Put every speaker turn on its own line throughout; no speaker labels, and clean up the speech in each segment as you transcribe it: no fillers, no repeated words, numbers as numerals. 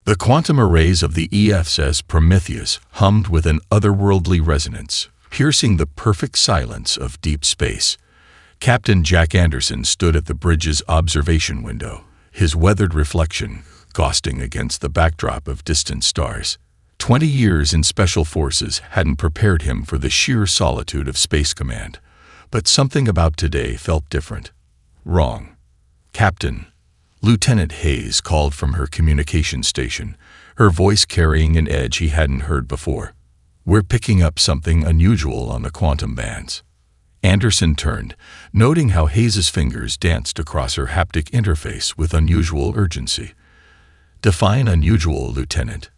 The quantum arrays of the EFS Prometheus hummed with an otherworldly resonance, piercing the perfect silence of deep space. Captain Jack Anderson stood at the bridge's observation window, his weathered reflection ghosting against the backdrop of distant stars. 20 years in Special Forces hadn't prepared him for the sheer solitude of Space Command, but something about today felt different. Wrong. "Captain," Lieutenant Hayes called from her communication station, her voice carrying an edge he hadn't heard before. "We're picking up something unusual on the quantum bands." Anderson turned, noting how Hayes's fingers danced across her haptic interface with unusual urgency. "Define unusual, Lieutenant."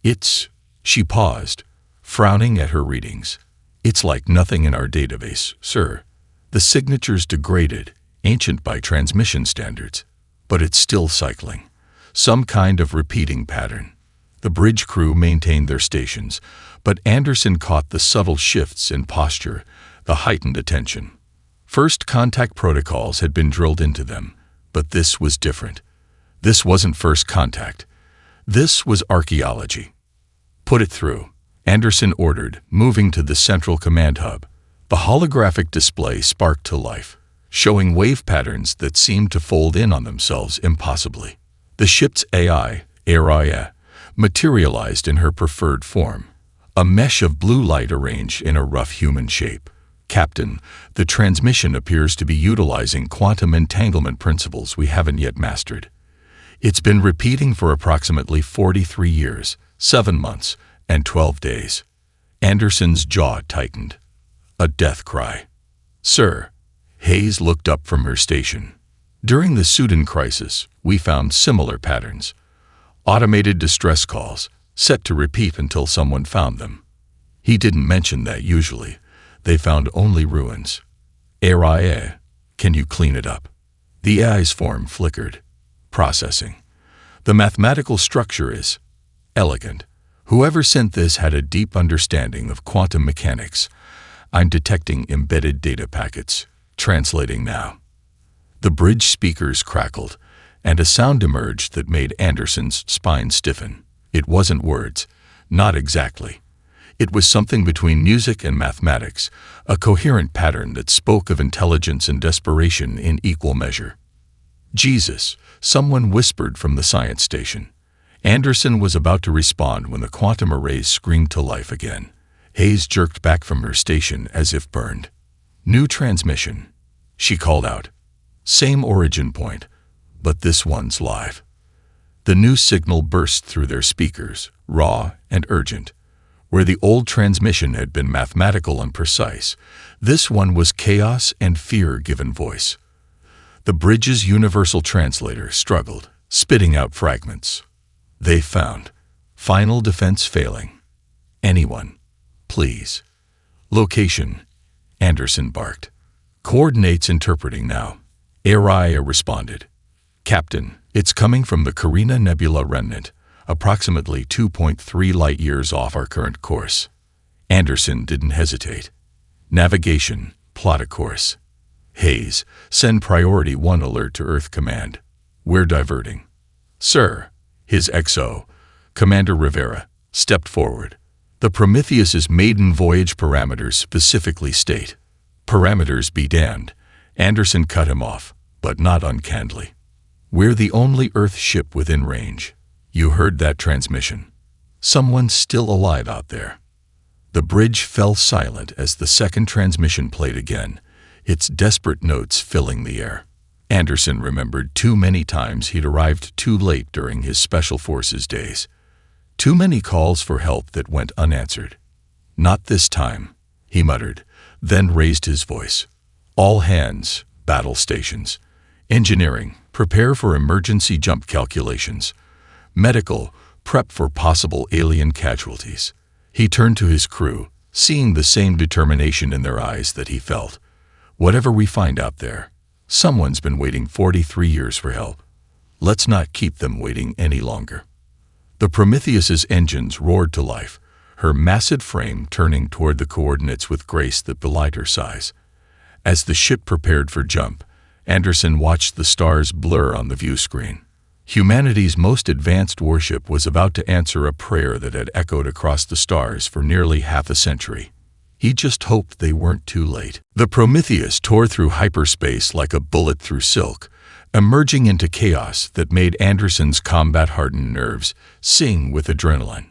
"It's..." She paused, frowning at her readings. "It's like nothing in our database, sir. The signature's degraded, ancient by transmission standards, but it's still cycling. Some kind of repeating pattern." The bridge crew maintained their stations, but Anderson caught the subtle shifts in posture, the heightened attention. First contact protocols had been drilled into them, but this was different. This wasn't first contact. This was archaeology. "Put it through," Anderson ordered, moving to the central command hub. The holographic display sparked to life, showing wave patterns that seemed to fold in on themselves impossibly. The ship's AI, Araya, materialized in her preferred form, a mesh of blue light arranged in a rough human shape. "Captain, the transmission appears to be utilizing quantum entanglement principles we haven't yet mastered. It's been repeating for approximately 43 years, 7 months, and 12 days. Anderson's jaw tightened. A death cry. "Sir," Hayes looked up from her station. "During the Sudan crisis, we found similar patterns. Automated distress calls, set to repeat until someone found them." He didn't mention that usually. They found only ruins. "AI, can you clean it up?" The AI's form flickered. "Processing. The mathematical structure is elegant. Whoever sent this had a deep understanding of quantum mechanics. I'm detecting embedded data packets. Translating now." The bridge speakers crackled, and a sound emerged that made Anderson's spine stiffen. It wasn't words. Not exactly. It was something between music and mathematics, a coherent pattern that spoke of intelligence and desperation in equal measure. "Jesus," someone whispered from the science station. Anderson was about to respond when the quantum arrays screamed to life again. Hayes jerked back from her station as if burned. "New transmission," she called out. "Same origin point, but this one's live." The new signal burst through their speakers, raw and urgent. Where the old transmission had been mathematical and precise, this one was chaos and fear given voice. The bridge's universal translator struggled, spitting out fragments. "They found. Final defense failing. Anyone, please." "Location," Anderson barked. "Coordinates interpreting now." Araya responded. "Captain, it's coming from the Carina Nebula remnant, approximately 2.3 light-years off our current course." Anderson didn't hesitate. "Navigation, plot a course." "Hayes, send Priority 1 alert to Earth Command. We're diverting." "Sir," his XO, Commander Rivera, stepped forward. "The Prometheus's maiden voyage parameters specifically state..." "Parameters be damned," Anderson cut him off, but not uncannily. "We're the only Earth ship within range. You heard that transmission. Someone's still alive out there." The bridge fell silent as the second transmission played again, its desperate notes filling the air. Anderson remembered too many times he'd arrived too late during his Special Forces days. Too many calls for help that went unanswered. "Not this time," he muttered, then raised his voice. "All hands, battle stations. Engineering, prepare for emergency jump calculations. Medical, prep for possible alien casualties." He turned to his crew, seeing the same determination in their eyes that he felt. "Whatever we find out there, someone's been waiting 43 years for help. Let's not keep them waiting any longer." The Prometheus's engines roared to life, her massive frame turning toward the coordinates with grace that belied her size. As the ship prepared for jump, Anderson watched the stars blur on the view screen. Humanity's most advanced warship was about to answer a prayer that had echoed across the stars for nearly half a century. He just hoped they weren't too late. The Prometheus tore through hyperspace like a bullet through silk, emerging into chaos that made Anderson's combat-hardened nerves sing with adrenaline.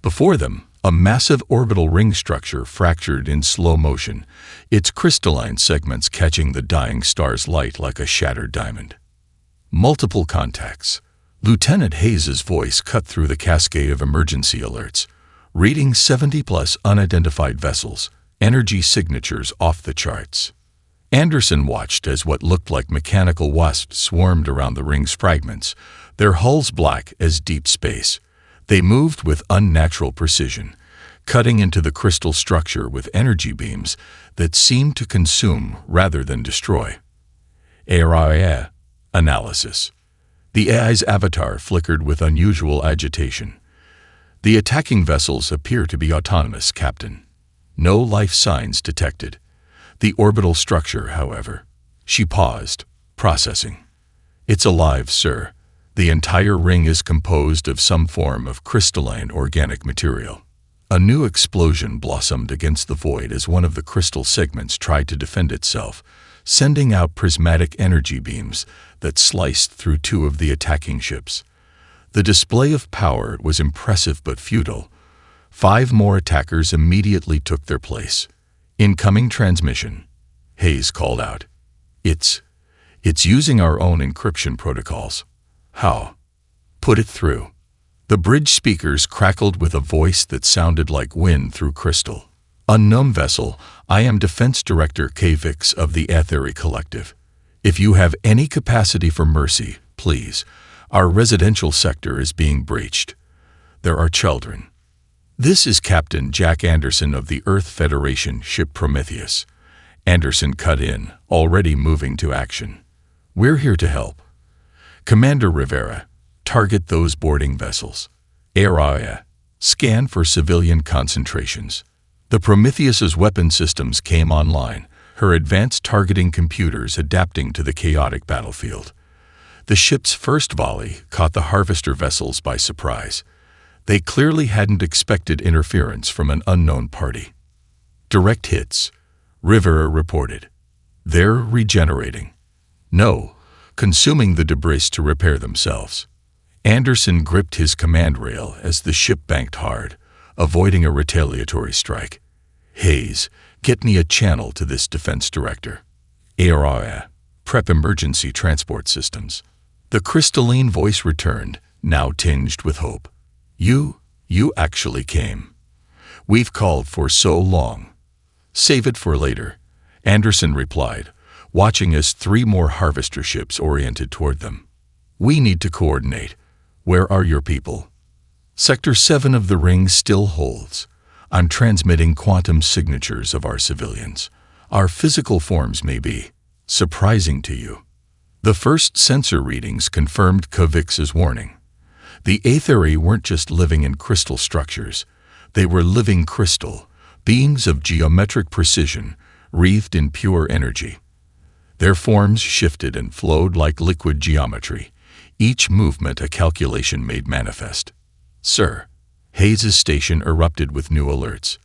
Before them, a massive orbital ring structure fractured in slow motion, its crystalline segments catching the dying star's light like a shattered diamond. Multiple contacts. Lieutenant Hayes's voice cut through the cascade of emergency alerts, reading 70-plus unidentified vessels, energy signatures off the charts. Anderson watched as what looked like mechanical wasps swarmed around the ring's fragments, their hulls black as deep space. They moved with unnatural precision, cutting into the crystal structure with energy beams that seemed to consume rather than destroy. AI analysis. The AI's avatar flickered with unusual agitation. The attacking vessels appear to be autonomous, Captain. No life signs detected. The orbital structure, however. She paused, processing. It's alive, sir. The entire ring is composed of some form of crystalline organic material. A new explosion blossomed against the void as one of the crystal segments tried to defend itself, sending out prismatic energy beams that sliced through two of the attacking ships. The display of power was impressive but futile. 5 more attackers immediately took their place. Incoming transmission. Hayes called out. It's using our own encryption protocols. How? Put it through. The bridge speakers crackled with a voice that sounded like wind through crystal. Unknown vessel, I am Defense Director K-Vix of the Aetheri Collective. If you have any capacity for mercy, please. Our residential sector is being breached. There are children. This is Captain Jack Anderson of the Earth Federation ship Prometheus. Anderson cut in, already moving to action. We're here to help. Commander Rivera, target those boarding vessels. Area, scan for civilian concentrations. The Prometheus's weapon systems came online, her advanced targeting computers adapting to the chaotic battlefield. The ship's first volley caught the harvester vessels by surprise. They clearly hadn't expected interference from an unknown party. Direct hits, Rivera reported. They're regenerating. No, consuming the debris to repair themselves. Anderson gripped his command rail as the ship banked hard, avoiding a retaliatory strike. Hayes, get me a channel to this defense director. Area, prep emergency transport systems. The crystalline voice returned, now tinged with hope. You actually came. We've called for so long. Save it for later, Anderson replied, watching as 3 more harvester ships oriented toward them. We need to coordinate. Where are your people? Sector 7 of the ring still holds. I'm transmitting quantum signatures of our civilians. Our physical forms may be surprising to you. The first sensor readings confirmed K-Vix's warning. The Aetheri weren't just living in crystal structures. They were living crystal, beings of geometric precision, wreathed in pure energy. Their forms shifted and flowed like liquid geometry, each movement a calculation made manifest. Sir, Hayes's station erupted with new alerts.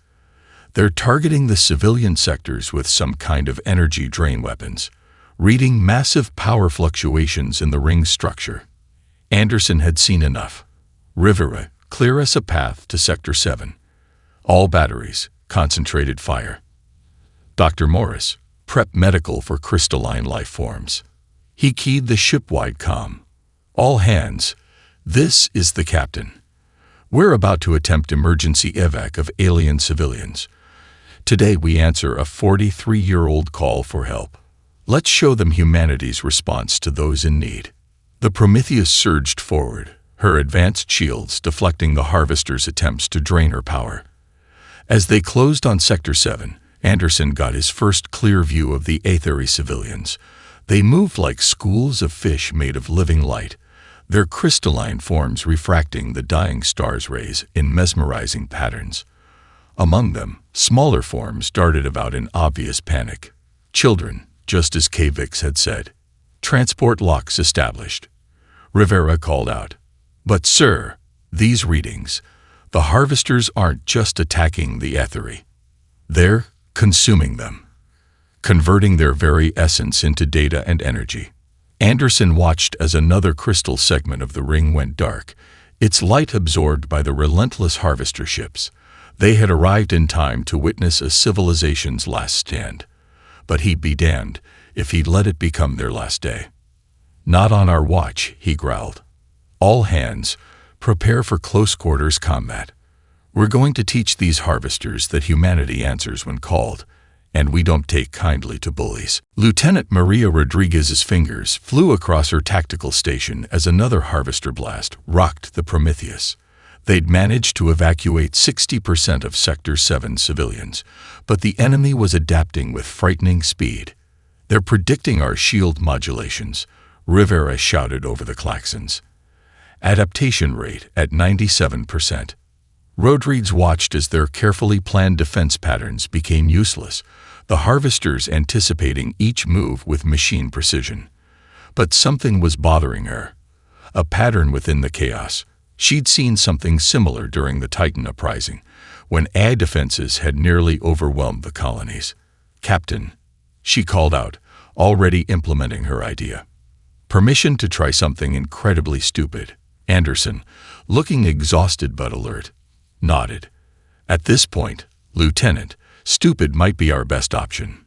They're targeting the civilian sectors with some kind of energy drain weapons, reading massive power fluctuations in the ring structure. Anderson had seen enough. Rivera, clear us a path to Sector 7. All batteries, concentrated fire. Dr. Morris, prep medical for crystalline life forms. He keyed the ship-wide comm. All hands, this is the captain. We're about to attempt emergency evac of alien civilians. Today we answer a 43-year-old call for help. Let's show them humanity's response to those in need. The Prometheus surged forward, her advanced shields deflecting the harvester's attempts to drain her power. As they closed on Sector 7, Anderson got his first clear view of the Aetheri civilians. They moved like schools of fish made of living light, their crystalline forms refracting the dying star's rays in mesmerizing patterns. Among them, smaller forms darted about in obvious panic. Children, just as K-Vix had said. Transport locks established. Rivera called out. But sir, these readings, the harvesters aren't just attacking the ethery. They're consuming them, converting their very essence into data and energy. Anderson watched as another crystal segment of the ring went dark, its light absorbed by the relentless harvester ships. They had arrived in time to witness a civilization's last stand. But he'd be damned if he'd let it become their last day. Not on our watch, he growled. All hands, prepare for close-quarters combat. We're going to teach these harvesters that humanity answers when called, and we don't take kindly to bullies. Lieutenant Maria Rodriguez's fingers flew across her tactical station as another harvester blast rocked the Prometheus. They'd managed to evacuate 60% of Sector 7 civilians, but the enemy was adapting with frightening speed. They're predicting our shield modulations, Rivera shouted over the claxons. Adaptation rate at 97%. Rodriguez watched as their carefully planned defense patterns became useless, the harvesters anticipating each move with machine precision. But something was bothering her. A pattern within the chaos. She'd seen something similar during the Titan uprising, when AI defenses had nearly overwhelmed the colonies. Captain, she called out, already implementing her idea. Permission to try something incredibly stupid. Anderson, looking exhausted but alert, nodded. At this point, Lieutenant, stupid might be our best option.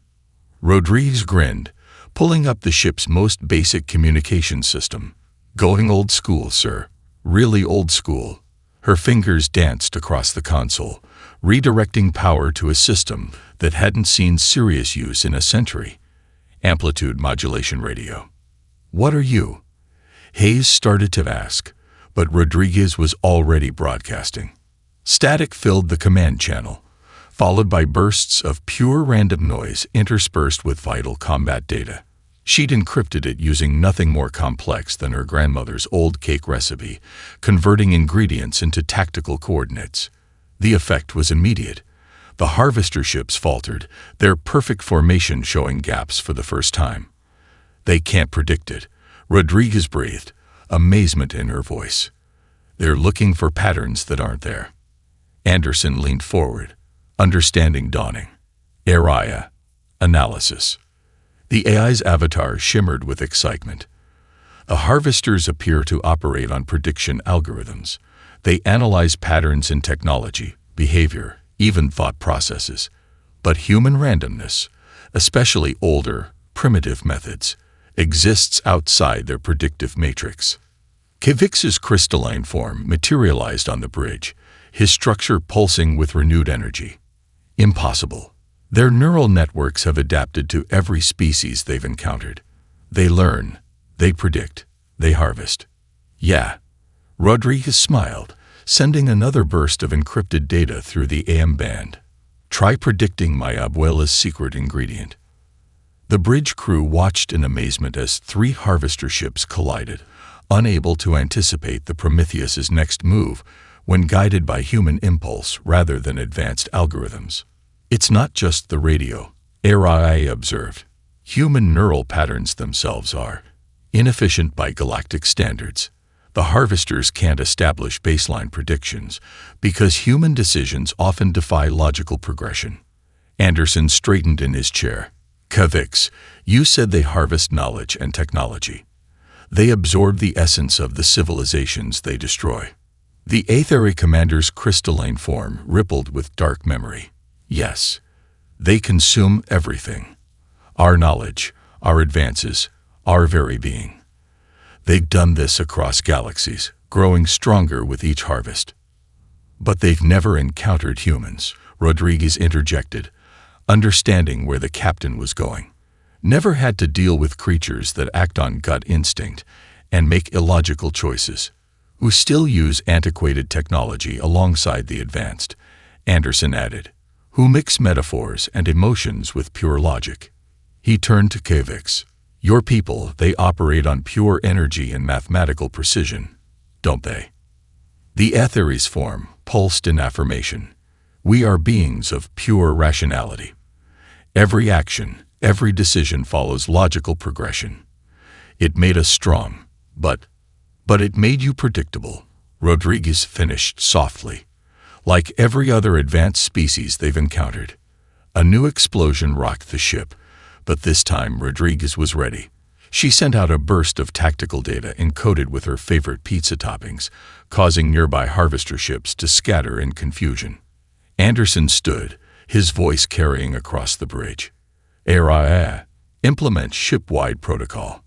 Rodriguez grinned, pulling up the ship's most basic communication system. Going old school, sir. Really old school. Her fingers danced across the console, redirecting power to a system that hadn't seen serious use in a century. Amplitude modulation radio. What are you? Hayes started to ask, but Rodriguez was already broadcasting. Static filled the command channel, followed by bursts of pure random noise interspersed with vital combat data. She'd encrypted it using nothing more complex than her grandmother's old cake recipe, converting ingredients into tactical coordinates. The effect was immediate. The harvester ships faltered, their perfect formation showing gaps for the first time. They can't predict it, Rodriguez breathed, amazement in her voice. They're looking for patterns that aren't there. Anderson leaned forward, understanding dawning. Area. Analysis. The AI's avatar shimmered with excitement. The harvesters appear to operate on prediction algorithms. They analyze patterns in technology, behavior, even thought processes. But human randomness, especially older, primitive methods, exists outside their predictive matrix. Kvix's crystalline form materialized on the bridge, his structure pulsing with renewed energy. Impossible. Their neural networks have adapted to every species they've encountered. They learn, they predict, they harvest. Yeah. Rodriguez smiled, sending another burst of encrypted data through the AM band. Try predicting my abuela's secret ingredient. The bridge crew watched in amazement as 3 harvester ships collided, unable to anticipate the Prometheus's next move when guided by human impulse rather than advanced algorithms. It's not just the radio, AI observed. Human neural patterns themselves are inefficient by galactic standards. The harvesters can't establish baseline predictions because human decisions often defy logical progression. Anderson straightened in his chair. Kvix, you said they harvest knowledge and technology. They absorb the essence of the civilizations they destroy. The Aetheri commander's crystalline form rippled with dark memory. Yes, they consume everything. Our knowledge, our advances, our very being. They've done this across galaxies, growing stronger with each harvest. But they've never encountered humans, Rodriguez interjected, understanding where the captain was going. Never had to deal with creatures that act on gut instinct and make illogical choices, who still use antiquated technology alongside the advanced, Anderson added, who mix metaphors and emotions with pure logic. He turned to Kvix. Your people, they operate on pure energy and mathematical precision, don't they? The Aetheri's form pulsed in affirmation. We are beings of pure rationality. Every action, every decision follows logical progression. It made us strong, but But it made you predictable, Rodriguez finished softly. Like every other advanced species they've encountered. A new explosion rocked the ship, but this time Rodriguez was ready. She sent out a burst of tactical data encoded with her favorite pizza toppings, causing nearby harvester ships to scatter in confusion. Anderson stood, his voice carrying across the bridge. Implement ship-wide protocol.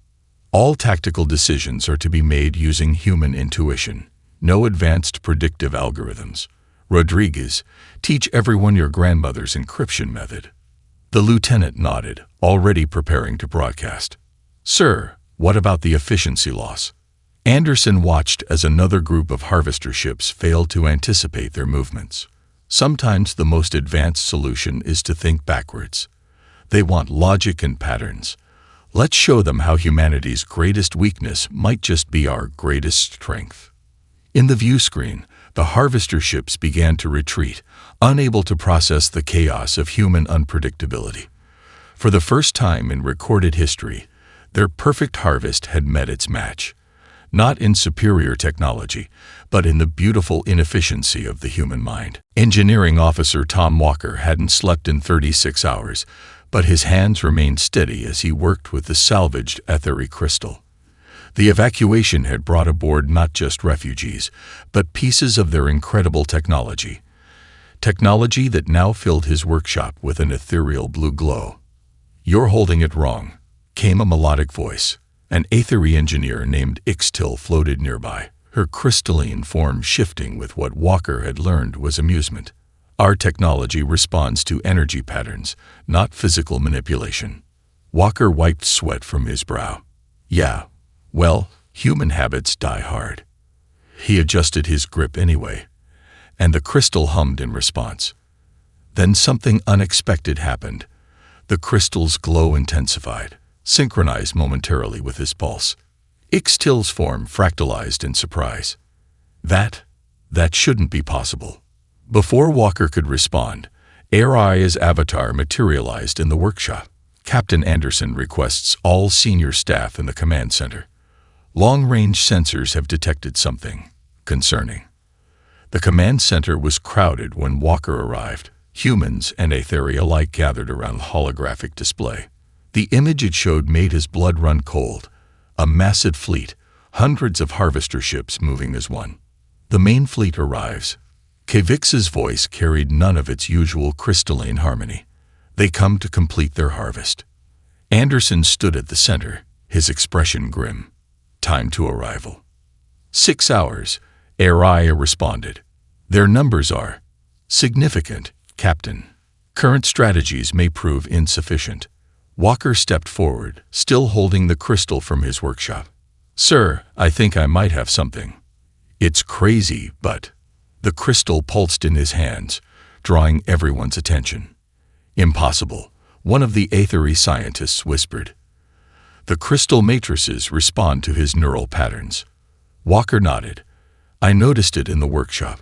All tactical decisions are to be made using human intuition, no advanced predictive algorithms. Rodriguez, teach everyone your grandmother's encryption method. The lieutenant nodded, already preparing to broadcast. Sir, what about the efficiency loss? Anderson watched as another group of harvester ships failed to anticipate their movements. Sometimes the most advanced solution is to think backwards. They want logic and patterns. Let's show them how humanity's greatest weakness might just be our greatest strength. In the view screen, the harvester ships began to retreat, unable to process the chaos of human unpredictability. For the first time in recorded history, their perfect harvest had met its match. Not in superior technology, but in the beautiful inefficiency of the human mind. Engineering Officer Tom Walker hadn't slept in 36 hours, but his hands remained steady as he worked with the salvaged etheric crystal. The evacuation had brought aboard not just refugees, but pieces of their incredible technology. Technology that now filled his workshop with an ethereal blue glow. You're holding it wrong, came a melodic voice. An aethery engineer named Ixtil floated nearby, her crystalline form shifting with what Walker had learned was amusement. Our technology responds to energy patterns, not physical manipulation. Walker wiped sweat from his brow. Yeah, well, human habits die hard. He adjusted his grip anyway, and the crystal hummed in response. Then something unexpected happened. The crystal's glow intensified, synchronized momentarily with his pulse. Ixtil's form fractalized in surprise. That shouldn't be possible. Before Walker could respond, Aria's avatar materialized in the workshop. Captain Anderson requests all senior staff in the command center. Long-range sensors have detected something concerning. The command center was crowded when Walker arrived. Humans and Aetheri alike gathered around the holographic display. The image it showed made his blood run cold. A massive fleet, hundreds of harvester ships moving as one. The main fleet arrives. Kvix's voice carried none of its usual crystalline harmony. They come to complete their harvest. Anderson stood at the center, his expression grim. Time to arrival. 6 hours, Aria responded. Their numbers are significant, Captain. Current strategies may prove insufficient. Walker stepped forward, still holding the crystal from his workshop. Sir, I think I might have something. It's crazy, but... The crystal pulsed in his hands, drawing everyone's attention. Impossible, one of the aethery scientists whispered. The crystal matrices respond to his neural patterns. Walker nodded. I noticed it in the workshop.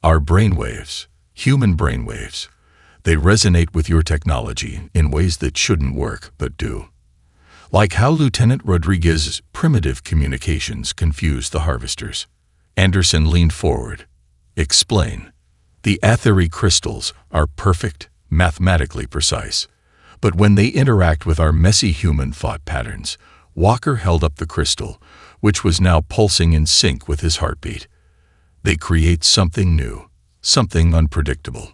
Our brainwaves, human brainwaves. They resonate with your technology in ways that shouldn't work, but do. Like how Lieutenant Rodriguez's primitive communications confused the harvesters. Anderson leaned forward. Explain. The aethery crystals are perfect, mathematically precise. But when they interact with our messy human thought patterns, Walker held up the crystal, which was now pulsing in sync with his heartbeat. They create something new, something unpredictable.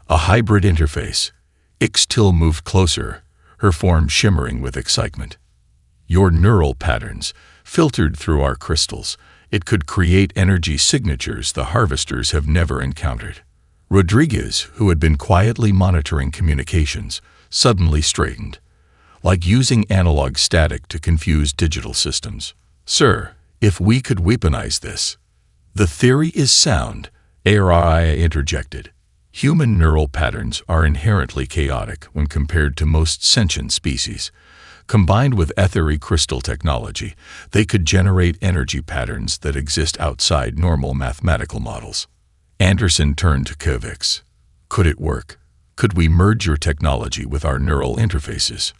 A hybrid interface. Ixtil moved closer, her form shimmering with excitement. Your neural patterns, filtered through our crystals, it could create energy signatures the harvesters have never encountered. Rodriguez, who had been quietly monitoring communications, suddenly straightened, like using analog static to confuse digital systems. Sir, if we could weaponize this. The theory is sound, Aria interjected. Human neural patterns are inherently chaotic when compared to most sentient species. Combined with aethery crystal technology, they could generate energy patterns that exist outside normal mathematical models. Anderson turned to Kvix. Could it work? Could we merge your technology with our neural interfaces?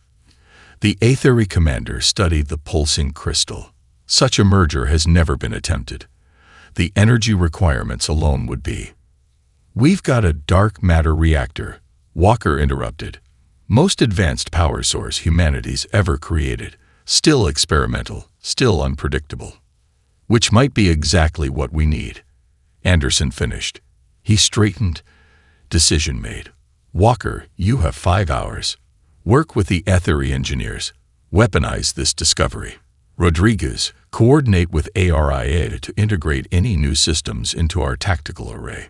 The aethery commander studied the pulsing crystal. Such a merger has never been attempted. The energy requirements alone would be. We've got a dark matter reactor, Walker interrupted. Most advanced power source humanity's ever created. Still experimental, still unpredictable. Which might be exactly what we need. Anderson finished. He straightened. Decision made. Walker, you have 5 hours. Work with the Ethery engineers. Weaponize this discovery. Rodriguez, coordinate with ARIA to integrate any new systems into our tactical array.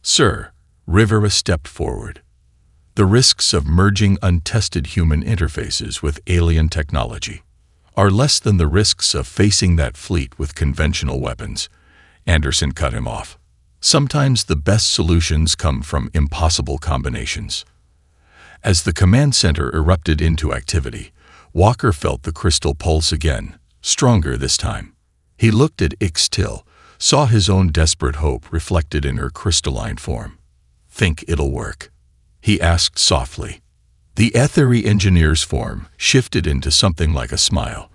Sir, Rivera stepped forward. The risks of merging untested human interfaces with alien technology are less than the risks of facing that fleet with conventional weapons. Anderson cut him off. Sometimes the best solutions come from impossible combinations. As the command center erupted into activity, Walker felt the crystal pulse again, stronger this time. He looked at Ixtil, saw his own desperate hope reflected in her crystalline form. Think it'll work? He asked softly. The Ethery engineer's form shifted into something like a smile.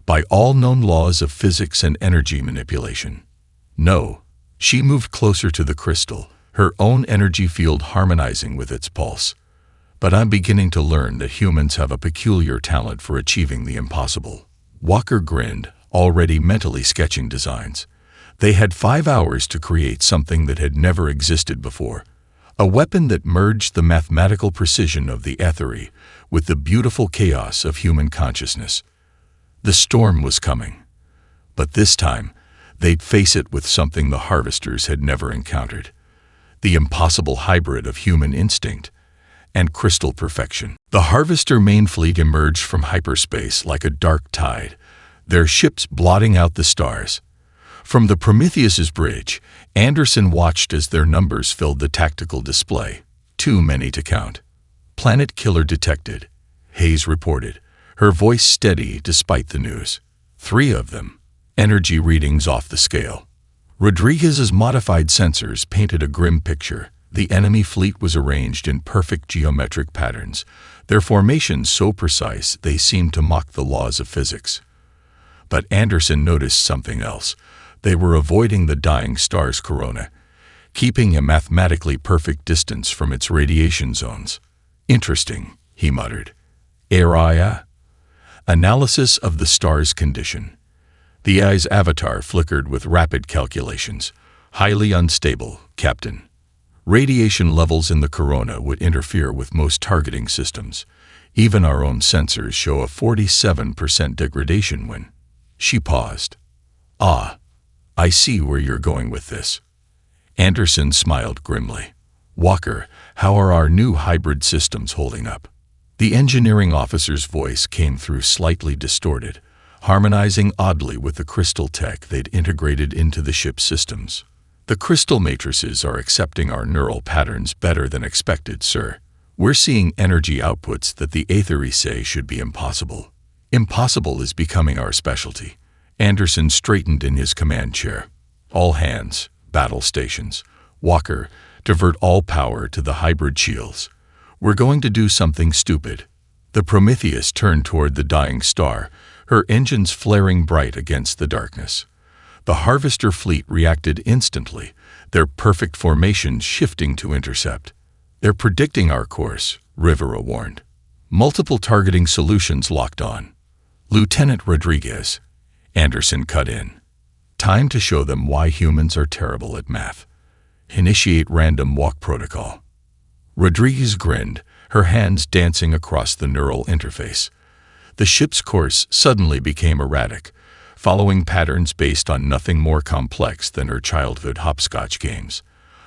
By all known laws of physics and energy manipulation. No. She moved closer to the crystal, her own energy field harmonizing with its pulse. But I'm beginning to learn that humans have a peculiar talent for achieving the impossible. Walker grinned, already mentally sketching designs. They had 5 hours to create something that had never existed before. A weapon that merged the mathematical precision of the Ethery with the beautiful chaos of human consciousness. The storm was coming. But this time, they'd face it with something the Harvesters had never encountered. The impossible hybrid of human instinct and crystal perfection. The Harvester main fleet emerged from hyperspace like a dark tide, their ships blotting out the stars. From the Prometheus's bridge, Anderson watched as their numbers filled the tactical display. Too many to count. Planet killer detected, Hayes reported, her voice steady despite the news. 3 of them. Energy readings off the scale. Rodriguez's modified sensors painted a grim picture. The enemy fleet was arranged in perfect geometric patterns, their formations so precise they seemed to mock the laws of physics. But Anderson noticed something else. They were avoiding the dying star's corona, keeping a mathematically perfect distance from its radiation zones. Interesting, he muttered. Area? Analysis of the star's condition. The eye's avatar flickered with rapid calculations. Highly unstable, Captain. Radiation levels in the corona would interfere with most targeting systems. Even our own sensors show a 47% degradation when. She paused. Ah, I see where you're going with this. Anderson smiled grimly. Walker, how are our new hybrid systems holding up? The engineering officer's voice came through slightly distorted, harmonizing oddly with the crystal tech they'd integrated into the ship's systems. The crystal matrices are accepting our neural patterns better than expected, sir. We're seeing energy outputs that the Aethery say should be impossible. Impossible is becoming our specialty. Anderson straightened in his command chair. All hands, battle stations. Walker, divert all power to the hybrid shields. We're going to do something stupid. The Prometheus turned toward the dying star, her engines flaring bright against the darkness. The Harvester fleet reacted instantly, their perfect formations shifting to intercept. They're predicting our course, Rivera warned. Multiple targeting solutions locked on. Lieutenant Rodriguez. Anderson cut in. Time to show them why humans are terrible at math. Initiate random walk protocol. Rodriguez grinned, her hands dancing across the neural interface. The ship's course suddenly became erratic, following patterns based on nothing more complex than her childhood hopscotch games.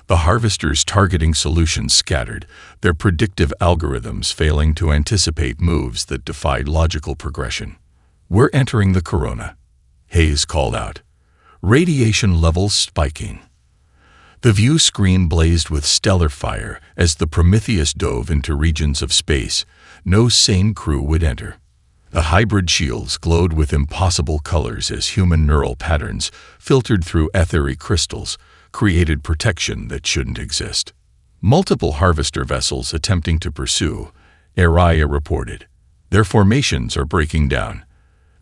The Harvester's targeting solutions scattered, their predictive algorithms failing to anticipate moves that defied logical progression. We're entering the corona, Hayes called out. Radiation levels spiking. The view screen blazed with stellar fire as the Prometheus dove into regions of space no sane crew would enter. The hybrid shields glowed with impossible colors as human neural patterns filtered through ethery crystals created protection that shouldn't exist. Multiple Harvester vessels attempting to pursue, Araya reported. Their formations are breaking down.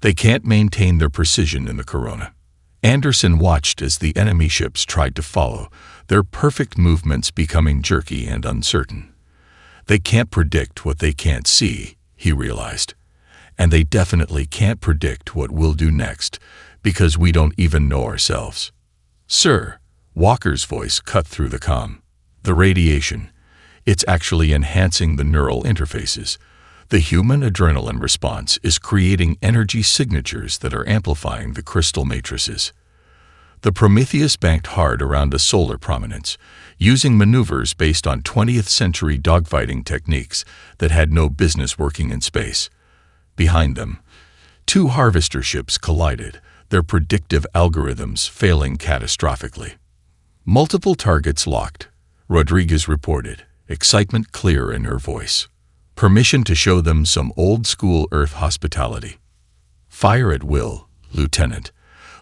They can't maintain their precision in the corona. Anderson watched as the enemy ships tried to follow, their perfect movements becoming jerky and uncertain. They can't predict what they can't see, he realized. And they definitely can't predict what we'll do next, because we don't even know ourselves. Sir, Walker's voice cut through the comm. The radiation. It's actually enhancing the neural interfaces. The human adrenaline response is creating energy signatures that are amplifying the crystal matrices. The Prometheus banked hard around a solar prominence, using maneuvers based on 20th century dogfighting techniques that had no business working in space. Behind them, two harvester ships collided, their predictive algorithms failing catastrophically. Multiple targets locked, Rodriguez reported, excitement clear in her voice. Permission to show them some old-school Earth hospitality. Fire at will, Lieutenant.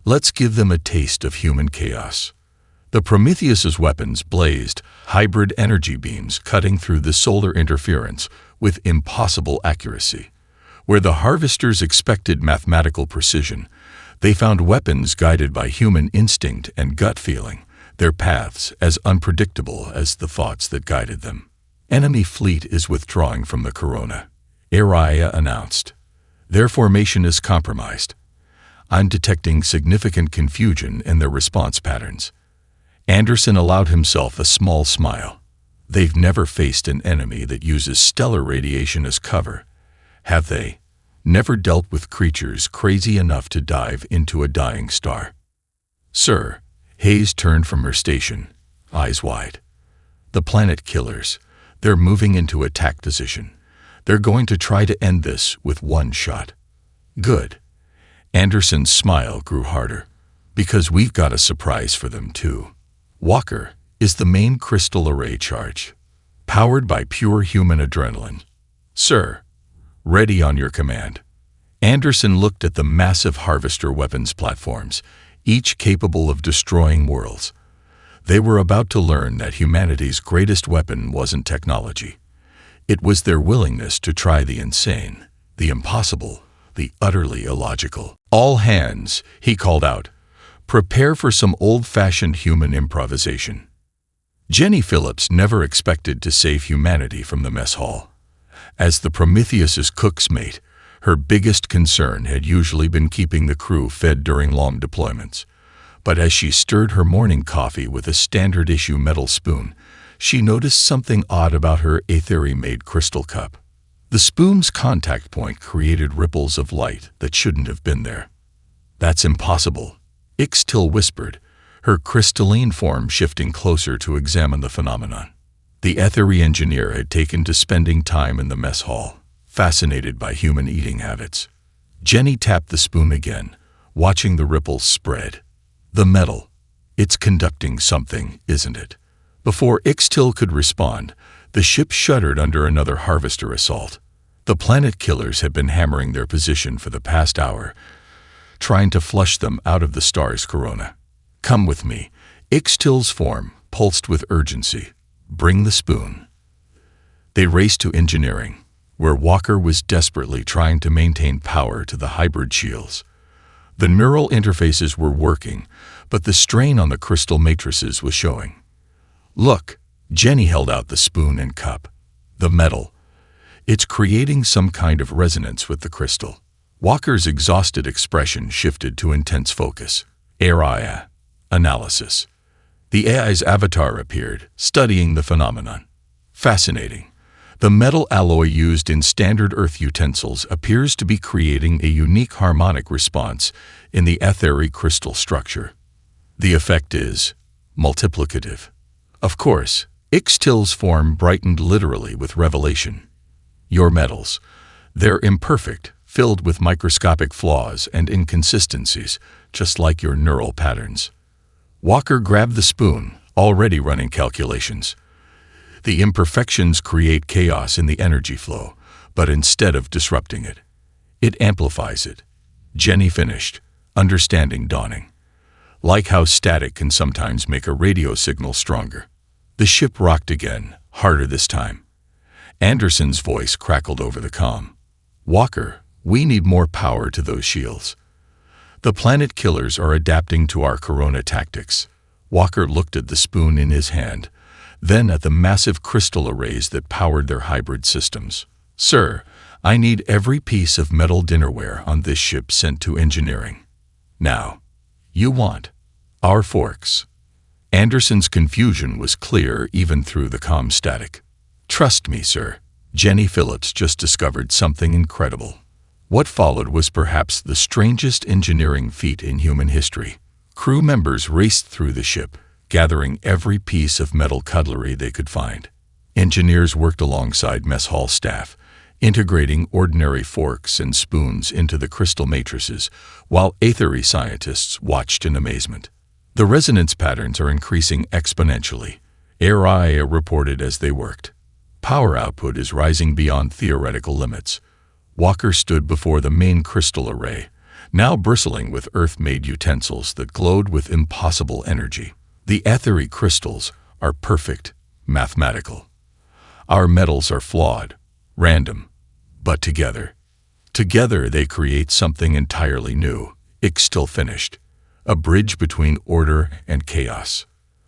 Let's give them a taste of human chaos. The Prometheus's weapons blazed, hybrid energy beams cutting through the solar interference with impossible accuracy. Where the harvesters expected mathematical precision, they found weapons guided by human instinct and gut feeling, their paths as unpredictable as the thoughts that guided them. Enemy fleet is withdrawing from the corona, Araya announced. Their formation is compromised. I'm detecting significant confusion in their response patterns. Anderson allowed himself a small smile. They've never faced an enemy that uses stellar radiation as cover, have they? Never dealt with creatures crazy enough to dive into a dying star. Sir, Hayes turned from her station, eyes wide. The planet killers. They're moving into attack position. They're going to try to end this with one shot. Good. Anderson's smile grew harder. Because we've got a surprise for them too. Walker is the main crystal array charge. Powered by pure human adrenaline. Sir, ready on your command. Anderson looked at the massive harvester weapons platforms, each capable of destroying worlds. They were about to learn that humanity's greatest weapon wasn't technology. It was their willingness to try the insane, the impossible, the utterly illogical. All hands, he called out. Prepare for some old-fashioned human improvisation. Jenny Phillips never expected to save humanity from the mess hall. As the Prometheus's cook's mate, her biggest concern had usually been keeping the crew fed during long deployments. But as she stirred her morning coffee with a standard-issue metal spoon, she noticed something odd about her aetheri-made crystal cup. The spoon's contact point created ripples of light that shouldn't have been there. That's impossible, Ixtil whispered, her crystalline form shifting closer to examine the phenomenon. The aetheri engineer had taken to spending time in the mess hall, fascinated by human eating habits. Jenny tapped the spoon again, watching the ripples spread. The metal. It's conducting something, isn't it? Before Ixtil could respond, the ship shuddered under another harvester assault. The planet killers had been hammering their position for the past hour, trying to flush them out of the star's corona. Come with me. Ixtil's form pulsed with urgency. Bring the spoon. They raced to engineering, where Walker was desperately trying to maintain power to the hybrid shields. The neural interfaces were working, but the strain on the crystal matrices was showing. Look, Jenny held out the spoon and cup. The metal. It's creating some kind of resonance with the crystal. Walker's exhausted expression shifted to intense focus. AI. Analysis. The AI's avatar appeared, studying the phenomenon. Fascinating. The metal alloy used in standard Earth utensils appears to be creating a unique harmonic response in the aetheri crystal structure. The effect is multiplicative. Of course, Ixtil's form brightened literally with revelation. Your metals. They're imperfect, filled with microscopic flaws and inconsistencies, just like your neural patterns. Walker grabbed the spoon, already running calculations. The imperfections create chaos in the energy flow, but instead of disrupting it, it amplifies it. Jenny finished, understanding dawning. Like how static can sometimes make a radio signal stronger. The ship rocked again, harder this time. Anderson's voice crackled over the comm. Walker, We need more power to those shields. The planet killers are adapting to our corona tactics. Walker looked at the spoon in his hand, then at the massive crystal arrays that powered their hybrid systems. Sir, I need every piece of metal dinnerware on this ship sent to engineering. Now, you want our forks. Anderson's confusion was clear even through the comm static. Trust me, sir. Jenny Phillips just discovered something incredible. What followed was perhaps the strangest engineering feat in human history. Crew members raced through the ship, gathering every piece of metal cutlery they could find. Engineers worked alongside mess hall staff, integrating ordinary forks and spoons into the crystal matrices, while HFY scientists watched in amazement. The resonance patterns are increasing exponentially, HFY reported as they worked. Power output is rising beyond theoretical limits. Walker stood before the main crystal array, now bristling with earth-made utensils that glowed with impossible energy. The HFY crystals are perfect, mathematical. Our metals are flawed, random, but together they create something entirely new, still finished. A bridge between order and chaos.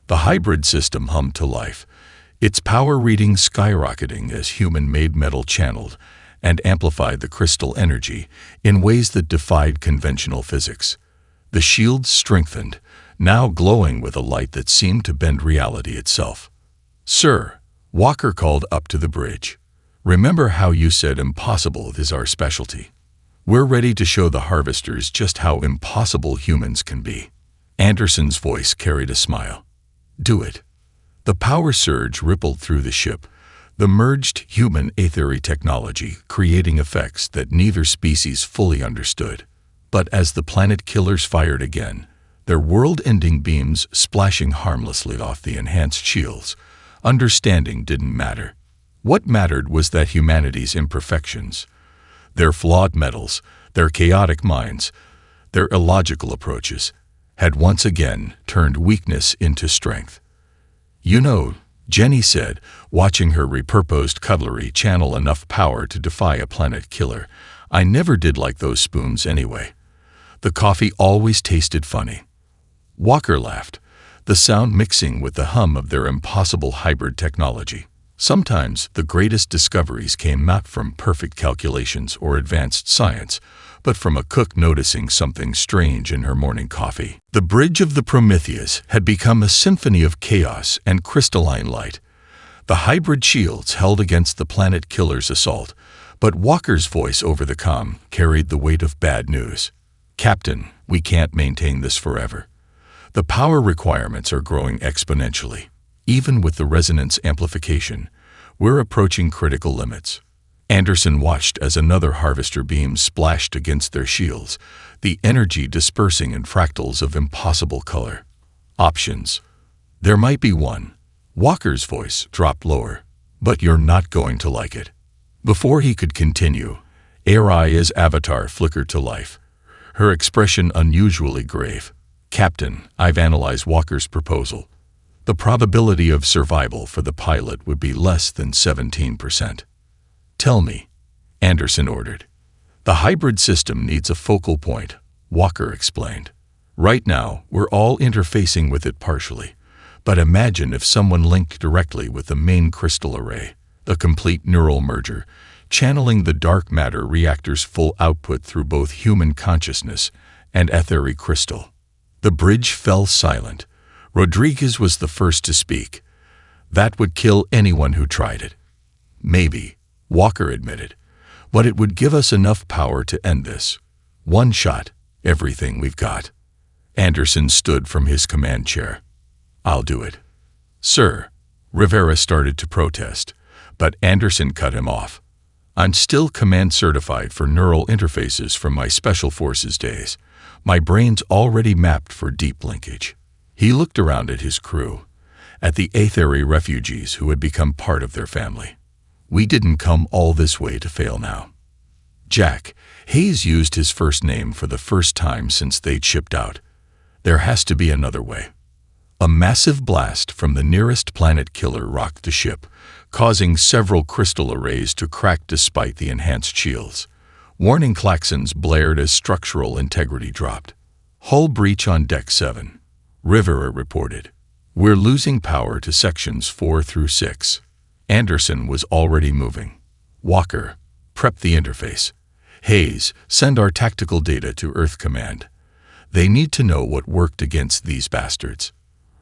The hybrid system hummed to life, its power reading skyrocketing as human-made metal channeled and amplified the crystal energy in ways that defied conventional physics. The shields strengthened, now glowing with a light that seemed to bend reality itself. Sir, Walker called up to the bridge. Remember how you said impossible is our specialty? We're ready to show the harvesters just how impossible humans can be. Anderson's voice carried a smile. Do it. The power surge rippled through the ship, the merged human HFY technology creating effects that neither species fully understood. But as the planet killers fired again, their world-ending beams splashing harmlessly off the enhanced shields, understanding didn't matter. What mattered was that humanity's imperfections, their flawed metals, their chaotic minds, their illogical approaches, had once again turned weakness into strength. You know, Jenny said, watching her repurposed cutlery channel enough power to defy a planet killer, I never did like those spoons anyway. The coffee always tasted funny. Walker laughed, the sound mixing with the hum of their impossible hybrid technology. Sometimes the greatest discoveries came not from perfect calculations or advanced science, but from a cook noticing something strange in her morning coffee. The bridge of the Prometheus had become a symphony of chaos and crystalline light. The hybrid shields held against the planet killer's assault, but Walker's voice over the comm carried the weight of bad news. Captain, we can't maintain this forever. The power requirements are growing exponentially. Even with the resonance amplification, we're approaching critical limits. Anderson watched as another harvester beam splashed against their shields, the energy dispersing in fractals of impossible color. Options. There might be one. Walker's voice dropped lower. But you're not going to like it. Before he could continue, HFY's avatar flickered to life, her expression unusually grave. Captain, I've analyzed Walker's proposal. The probability of survival for the pilot would be less than 17%. Tell me, Anderson ordered. The hybrid system needs a focal point, Walker explained. Right now, we're all interfacing with it partially. But imagine if someone linked directly with the main crystal array, the complete neural merger, channeling the dark matter reactor's full output through both human consciousness and HFY crystal. The bridge fell silent. Rodriguez was the first to speak. That would kill anyone who tried it. Maybe, Walker admitted, but it would give us enough power to end this. One shot, everything we've got. Anderson stood from his command chair. I'll do it. Sir, Rivera started to protest, but Anderson cut him off. I'm still command certified for neural interfaces from my Special Forces days. My brain's already mapped for deep linkage. He looked around at his crew, at the HFY refugees who had become part of their family. We didn't come all this way to fail now. Jack, Hayes used his first name for the first time since they'd shipped out. There has to be another way. A massive blast from the nearest planet killer rocked the ship, causing several crystal arrays to crack despite the enhanced shields. Warning klaxons blared as structural integrity dropped. Hull breach on Deck 7. Rivera reported. We're losing power to sections 4 through 6. Anderson was already moving. Walker, prep the interface. Hayes, send our tactical data to Earth Command. They need to know what worked against these bastards.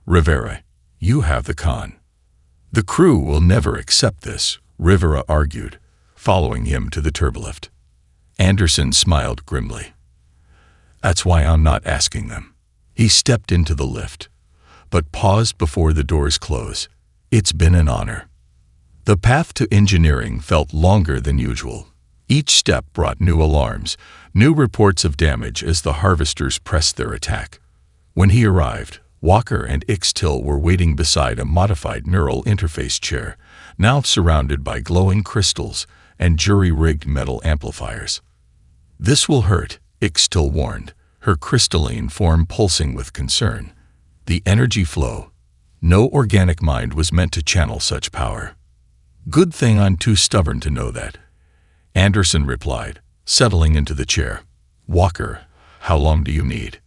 Rivera, you have the con. The crew will never accept this, Rivera argued, following him to the turbolift. Anderson smiled grimly. That's why I'm not asking them. He stepped into the lift, but paused before the doors close. It's been an honor. The path to engineering felt longer than usual. Each step brought new alarms, new reports of damage as the harvesters pressed their attack. When he arrived, Walker and Ixtil were waiting beside a modified neural interface chair, now surrounded by glowing crystals and jury-rigged metal amplifiers. This will hurt, Ixtil warned, her crystalline form pulsing with concern. The energy flow. No organic mind was meant to channel such power. Good thing I'm too stubborn to know that, Anderson replied, settling into the chair. Walker, how long do you need?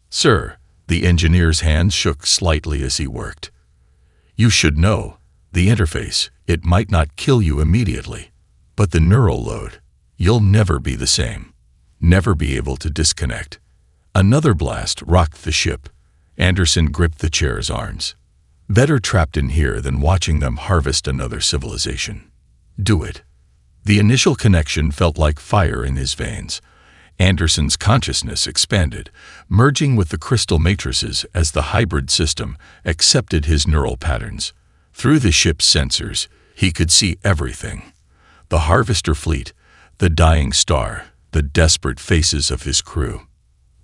Sir, the engineer's hands shook slightly as he worked. You should know, the interface, it might not kill you immediately, but the neural load, you'll never be the same. Never be able to disconnect. Another blast rocked the ship. Anderson gripped the chair's arms. Better trapped in here than watching them harvest another civilization. Do it. The initial connection felt like fire in his veins. Anderson's consciousness expanded, merging with the crystal matrices as the hybrid system accepted his neural patterns. Through the ship's sensors, he could see everything. The harvester fleet, the dying star, the desperate faces of his crew.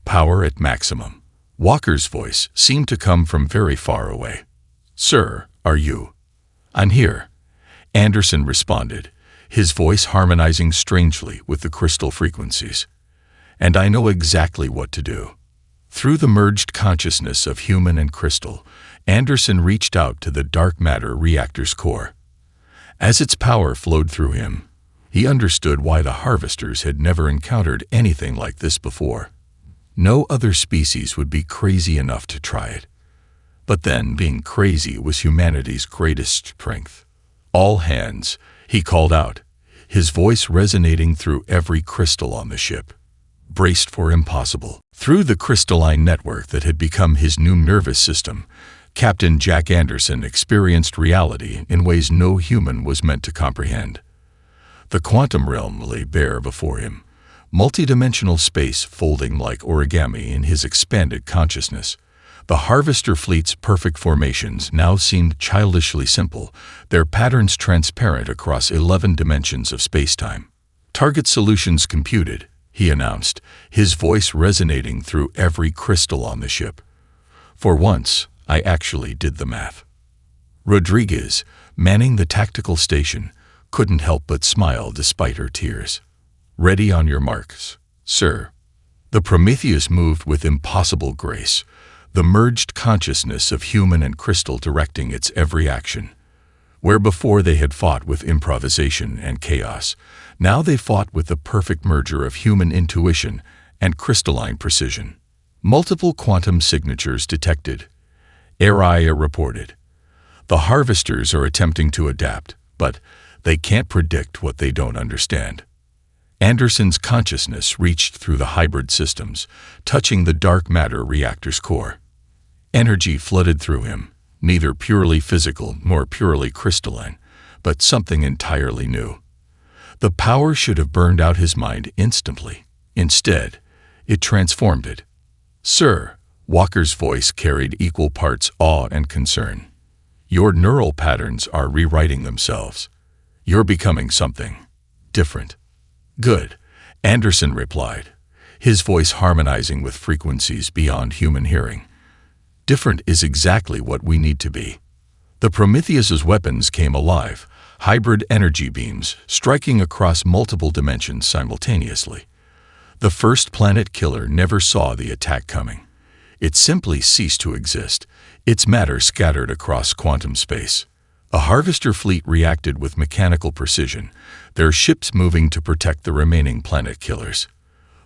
Power at maximum. Walker's voice seemed to come from very far away. Sir, are you? I'm here, Anderson responded, his voice harmonizing strangely with the crystal frequencies. And I know exactly what to do. Through the merged consciousness of human and crystal, Anderson reached out to the dark matter reactor's core. As its power flowed through him, he understood why the harvesters had never encountered anything like this before. No other species would be crazy enough to try it. But then being crazy was humanity's greatest strength. All hands, he called out, his voice resonating through every crystal on the ship. Braced for impossible. Through the crystalline network that had become his new nervous system, Captain Jack Anderson experienced reality in ways no human was meant to comprehend. The quantum realm lay bare before him, multidimensional space folding like origami in his expanded consciousness. The harvester fleet's perfect formations now seemed childishly simple, their patterns transparent across 11 dimensions of spacetime. Target solutions computed, he announced, his voice resonating through every crystal on the ship. For once, I actually did the math. Rodriguez, manning the tactical station, couldn't help but smile despite her tears. Ready on your marks, sir. The Prometheus moved with impossible grace, the merged consciousness of human and crystal directing its every action. Where before they had fought with improvisation and chaos, now they fought with the perfect merger of human intuition and crystalline precision. Multiple quantum signatures detected, Araya reported. The harvesters are attempting to adapt, but they can't predict what they don't understand. Anderson's consciousness reached through the hybrid systems, touching the dark matter reactor's core. Energy flooded through him, neither purely physical nor purely crystalline, but something entirely new. The power should have burned out his mind instantly. Instead, it transformed it. Sir, Walker's voice carried equal parts awe and concern. Your neural patterns are rewriting themselves. You're becoming something different. Good, Anderson replied, his voice harmonizing with frequencies beyond human hearing. Different is exactly what we need to be. The Prometheus's weapons came alive, hybrid energy beams striking across multiple dimensions simultaneously. The first planet killer never saw the attack coming. It simply ceased to exist, its matter scattered across quantum space. A harvester fleet reacted with mechanical precision, their ships moving to protect the remaining planet killers.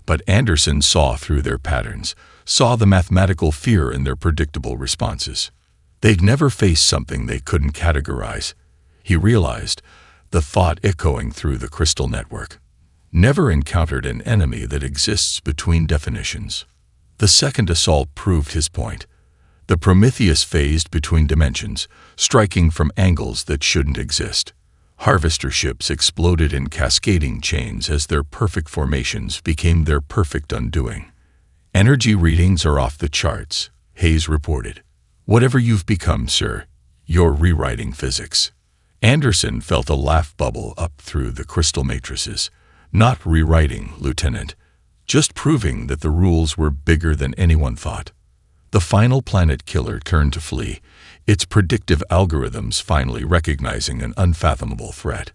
But Anderson saw through their patterns, saw the mathematical fear in their predictable responses. They'd never faced something they couldn't categorize. He realized, the thought echoing through the crystal network. Never encountered an enemy that exists between definitions. The second assault proved his point. The Prometheus phased between dimensions, striking from angles that shouldn't exist. Harvester ships exploded in cascading chains as their perfect formations became their perfect undoing. Energy readings are off the charts, Hayes reported. Whatever you've become, sir, you're rewriting physics. Anderson felt a laugh bubble up through the crystal matrices. Not rewriting, Lieutenant. Just proving that the rules were bigger than anyone thought. The final planet killer turned to flee, its predictive algorithms finally recognizing an unfathomable threat.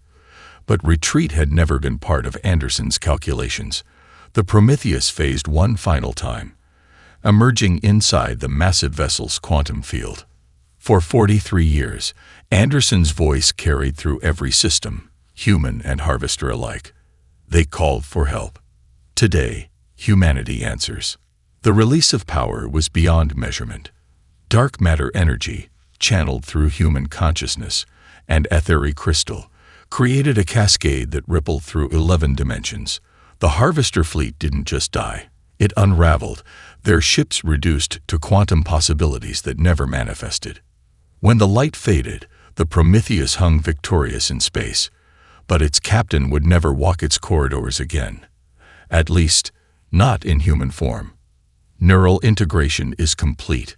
But retreat had never been part of Anderson's calculations. The Prometheus phased one final time, emerging inside the massive vessel's quantum field. For 43 years, Anderson's voice carried through every system, human and harvester alike. They called for help. Today, humanity answers. The release of power was beyond measurement. Dark matter energy, channeled through human consciousness, and etheric crystal, created a cascade that rippled through 11 dimensions. The harvester fleet didn't just die. It unraveled, their ships reduced to quantum possibilities that never manifested. When the light faded, the Prometheus hung victorious in space, but its captain would never walk its corridors again. At least, not in human form. Neural integration is complete.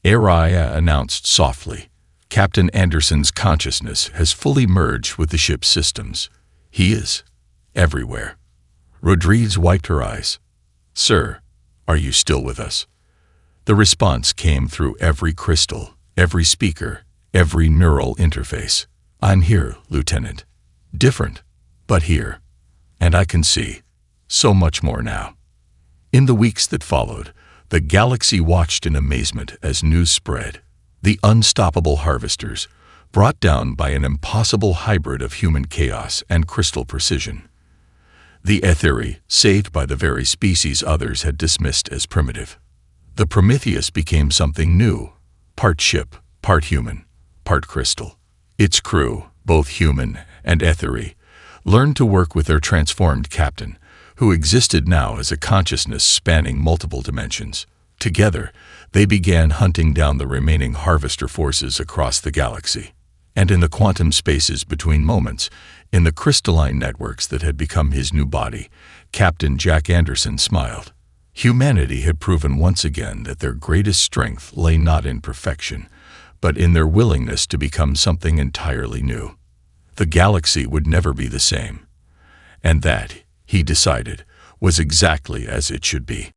Araya announced softly. Captain Anderson's consciousness has fully merged with the ship's systems. He is everywhere. Rodriguez wiped her eyes. Sir, are you still with us? The response came through every crystal, every speaker, every neural interface. I'm here, Lieutenant. Different, but here. And I can see so much more now. In the weeks that followed, the galaxy watched in amazement as news spread. The unstoppable harvesters, brought down by an impossible hybrid of human chaos and crystal precision. The Etheri, saved by the very species others had dismissed as primitive. The Prometheus became something new, part ship, part human, part crystal. Its crew, both human and Etheri, learned to work with their transformed captain, who existed now as a consciousness spanning multiple dimensions. Together, they began hunting down the remaining harvester forces across the galaxy. And in the quantum spaces between moments, in the crystalline networks that had become his new body, Captain Jack Anderson smiled. Humanity had proven once again that their greatest strength lay not in perfection, but in their willingness to become something entirely new. The galaxy would never be the same. And that, he decided, was exactly as it should be.